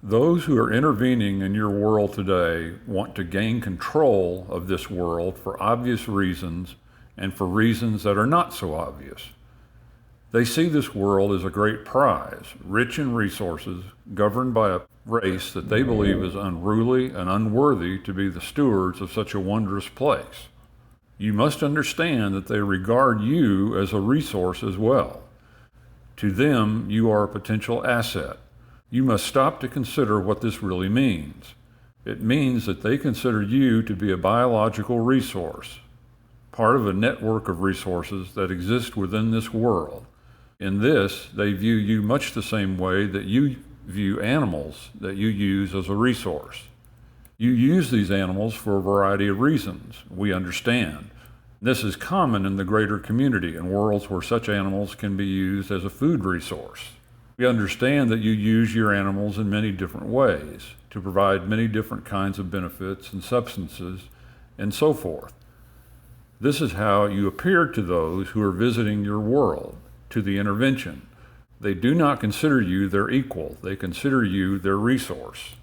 Those who are intervening in your world today want to gain control of this world for obvious reasons and for reasons that are not so obvious. They see this world as a great prize, rich in resources, governed by a race that they believe is unruly and unworthy to be the stewards of such a wondrous place. You must understand that they regard you as a resource as well. To them, you are a potential asset. You must stop to consider what this really means. It means that they consider you to be a biological resource, part of a network of resources that exist within this world. In this, they view you much the same way that you view animals that you use as a resource. You use these animals for a variety of reasons, we understand. This is common in the greater community in worlds where such animals can be used as a food resource. We understand that you use your animals in many different ways to provide many different kinds of benefits and substances and so forth. This is how you appear to those who are visiting your world, to the intervention. They do not consider you their equal. They consider you their resource.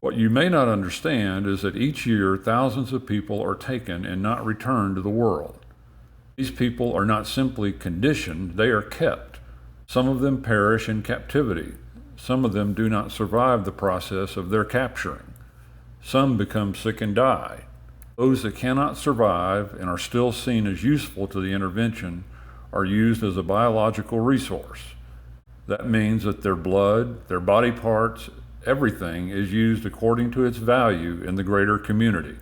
What you may not understand is that each year thousands of people are taken and not returned to the world. These people are not simply conditioned, they are kept. Some of them perish in captivity. Some of them do not survive the process of their capturing. Some become sick and die. Those that cannot survive and are still seen as useful to the intervention are used as a biological resource. That means that their blood, their body parts, everything is used according to its value in the greater community.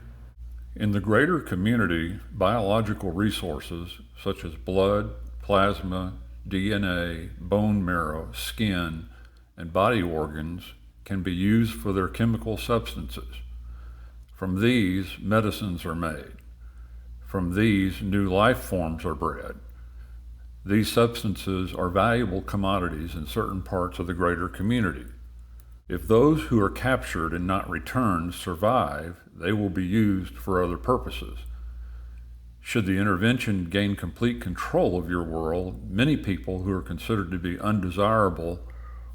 In the greater community, biological resources such as blood, plasma, DNA, bone marrow, skin, and body organs can be used for their chemical substances. From these, medicines are made. From these, new life forms are bred. These substances are valuable commodities in certain parts of the greater community. If those who are captured and not returned survive, they will be used for other purposes. Should the intervention gain complete control of your world, many people who are considered to be undesirable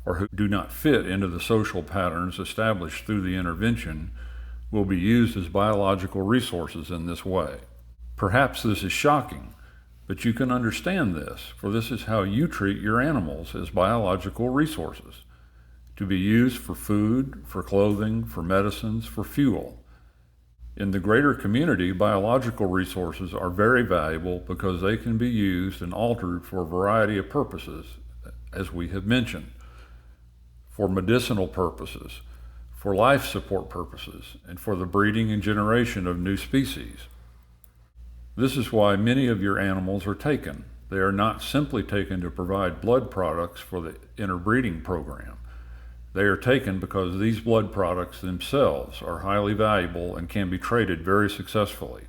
or who do not fit into the social patterns established through the intervention will be used as biological resources in this way. Perhaps this is shocking, but you can understand this, for this is how you treat your animals as biological resources, to be used for food, for clothing, for medicines, for fuel. In the greater community, biological resources are very valuable because they can be used and altered for a variety of purposes, as we have mentioned, for medicinal purposes, for life support purposes, and for the breeding and generation of new species. This is why many of your animals are taken. They are not simply taken to provide blood products for the interbreeding program. They are taken because these blood products themselves are highly valuable and can be traded very successfully.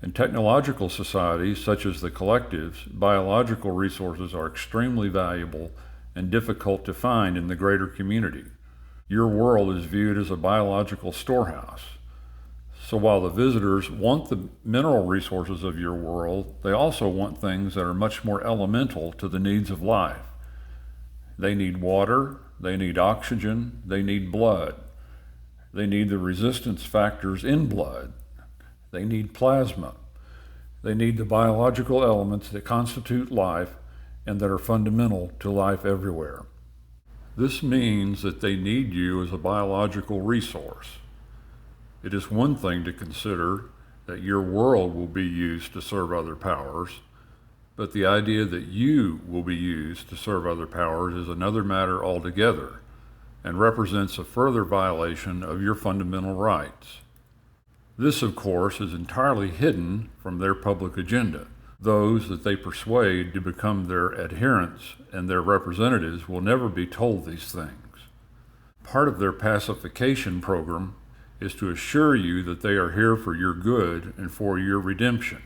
In technological societies, such as the collectives, biological resources are extremely valuable and difficult to find in the greater community. Your world is viewed as a biological storehouse. So while the visitors want the mineral resources of your world, they also want things that are much more elemental to the needs of life. They need water, they need oxygen, they need blood. They need the resistance factors in blood. They need plasma. They need the biological elements that constitute life and that are fundamental to life everywhere. This means that they need you as a biological resource. It is one thing to consider that your world will be used to serve other powers, but the idea that you will be used to serve other powers is another matter altogether and represents a further violation of your fundamental rights. This, of course, is entirely hidden from their public agenda. Those that they persuade to become their adherents and their representatives will never be told these things. Part of their pacification program is to assure you that they are here for your good and for your redemption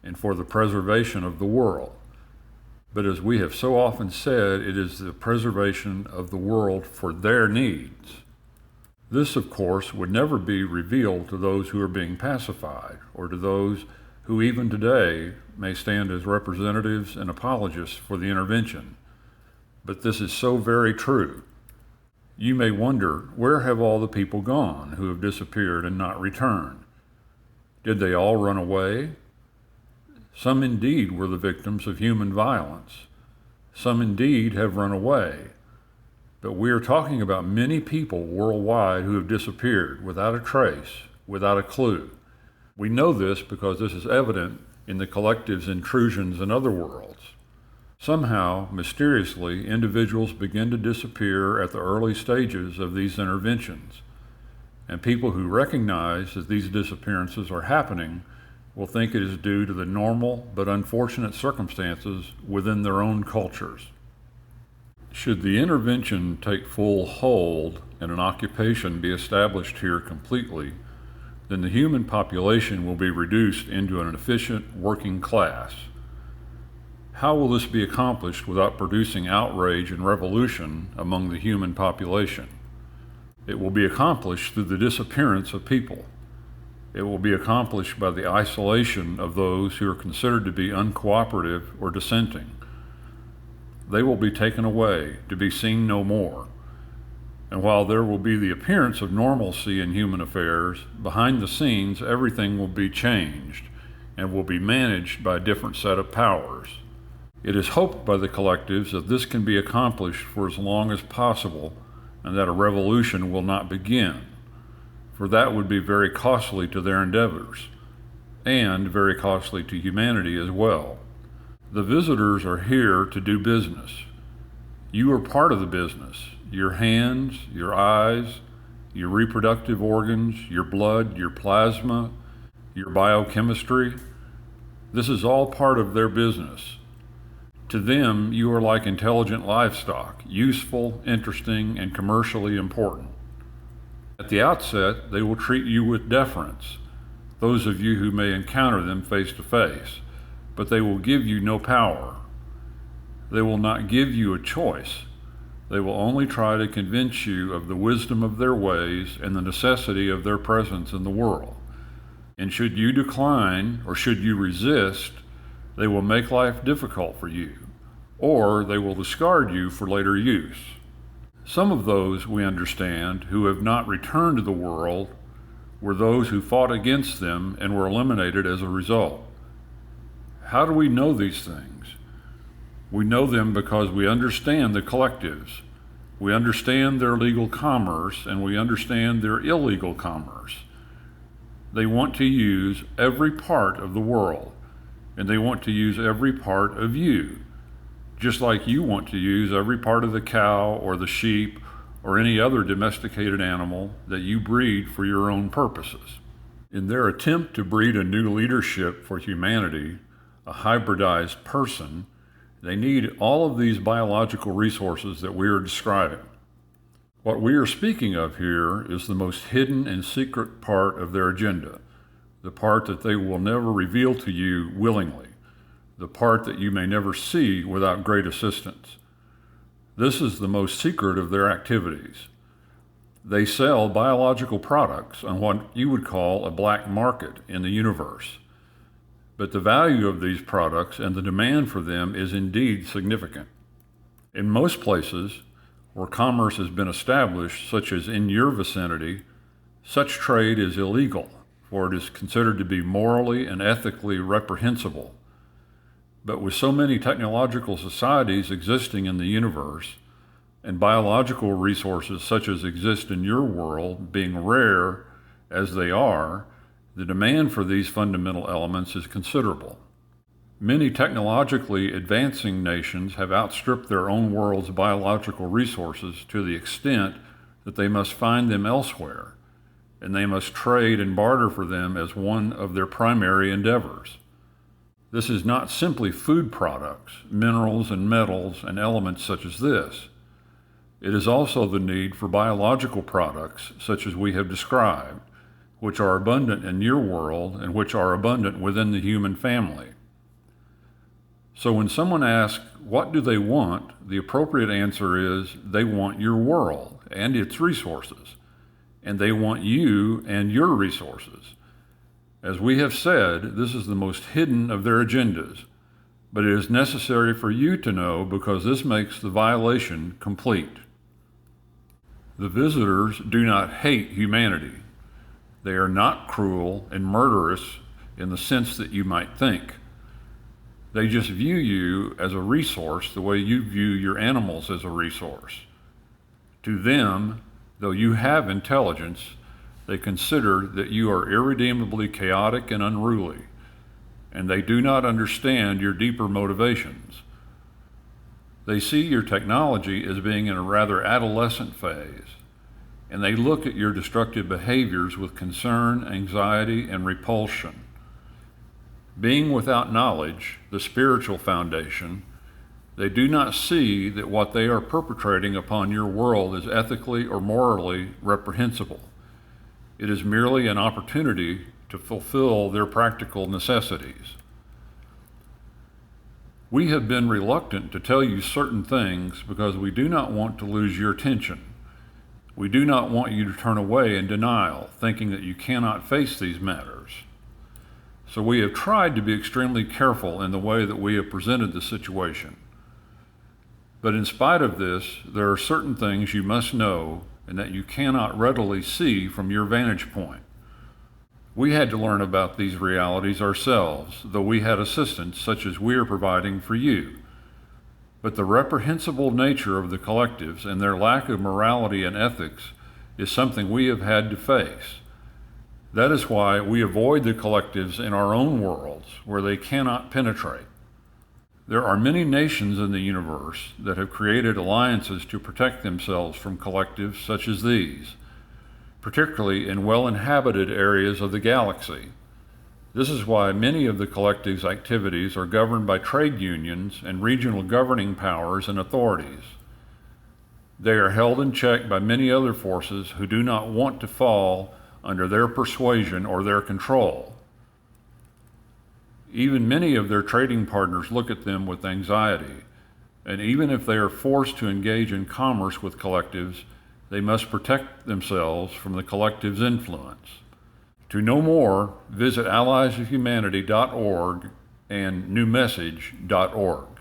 and for the preservation of the world. But as we have so often said, it is the preservation of the world for their needs. This, of course, would never be revealed to those who are being pacified or to those who even today may stand as representatives and apologists for the intervention. But this is so very true. You may wonder, where have all the people gone who have disappeared and not returned? Did they all run away? Some indeed were the victims of human violence. Some indeed have run away. But we are talking about many people worldwide who have disappeared without a trace, without a clue. We know this because this is evident in the collective's intrusions in other worlds. Somehow, mysteriously, individuals begin to disappear at the early stages of these interventions, and people who recognize that these disappearances are happening will think it is due to the normal but unfortunate circumstances within their own cultures. Should the intervention take full hold and an occupation be established here completely, then the human population will be reduced into an efficient working class. How will this be accomplished without producing outrage and revolution among the human population? It will be accomplished through the disappearance of people. It will be accomplished by the isolation of those who are considered to be uncooperative or dissenting. They will be taken away, to be seen no more. And while there will be the appearance of normalcy in human affairs, behind the scenes everything will be changed and will be managed by a different set of powers. It is hoped by the collectives that this can be accomplished for as long as possible and that a revolution will not begin, for that would be very costly to their endeavors and very costly to humanity as well. The visitors are here to do business. You are part of the business. Your hands, your eyes, your reproductive organs, your blood, your plasma, your biochemistry, this is all part of their business. To them, you are like intelligent livestock, useful, interesting, and commercially important. At the outset, they will treat you with deference, those of you who may encounter them face to face, but they will give you no power. They will not give you a choice. They will only try to convince you of the wisdom of their ways and the necessity of their presence in the world. And should you decline or should you resist, they will make life difficult for you, or they will discard you for later use. Some of those, we understand, who have not returned to the world were those who fought against them and were eliminated as a result. How do we know these things? We know them because we understand the collectives. We understand their legal commerce and we understand their illegal commerce. They want to use every part of the world, and they want to use every part of you, just like you want to use every part of the cow or the sheep or any other domesticated animal that you breed for your own purposes. In their attempt to breed a new leadership for humanity, a hybridized person, they need all of these biological resources that we are describing. What we are speaking of here is the most hidden and secret part of their agenda, the part that they will never reveal to you willingly, the part that you may never see without great assistance. This is the most secret of their activities. They sell biological products on what you would call a black market in the universe. But the value of these products and the demand for them is indeed significant. In most places where commerce has been established, such as in your vicinity, such trade is illegal, for it is considered to be morally and ethically reprehensible. But with so many technological societies existing in the universe, and biological resources such as exist in your world being rare as they are, the demand for these fundamental elements is considerable. Many technologically advancing nations have outstripped their own world's biological resources to the extent that they must find them elsewhere, and they must trade and barter for them as one of their primary endeavors. This is not simply food products, minerals and metals and elements such as this. It is also the need for biological products such as we have described, which are abundant in your world and which are abundant within the human family. So when someone asks, what do they want? The appropriate answer is, they want your world and its resources, and they want you and your resources. As we have said, this is the most hidden of their agendas, but it is necessary for you to know because this makes the violation complete. The visitors do not hate humanity. They are not cruel and murderous in the sense that you might think. They just view you as a resource the way you view your animals as a resource. To them, though you have intelligence, they consider that you are irredeemably chaotic and unruly, and they do not understand your deeper motivations. They see your technology as being in a rather adolescent phase, and they look at your destructive behaviors with concern, anxiety, and repulsion. Being without knowledge, the spiritual foundation, they do not see that what they are perpetrating upon your world is ethically or morally reprehensible. It is merely an opportunity to fulfill their practical necessities. We have been reluctant to tell you certain things because we do not want to lose your attention. We do not want you to turn away in denial, thinking that you cannot face these matters. So we have tried to be extremely careful in the way that we have presented the situation. But in spite of this, there are certain things you must know and that you cannot readily see from your vantage point. We had to learn about these realities ourselves, though we had assistance such as we are providing for you. But the reprehensible nature of the collectives and their lack of morality and ethics is something we have had to face. That is why we avoid the collectives in our own worlds where they cannot penetrate. There are many nations in the universe that have created alliances to protect themselves from collectives such as these, particularly in well-inhabited areas of the galaxy. This is why many of the collective's activities are governed by trade unions and regional governing powers and authorities. They are held in check by many other forces who do not want to fall under their persuasion or their control. Even many of their trading partners look at them with anxiety, and even if they are forced to engage in commerce with collectives, they must protect themselves from the collective's influence. To know more, visit alliesofhumanity.org and newmessage.org.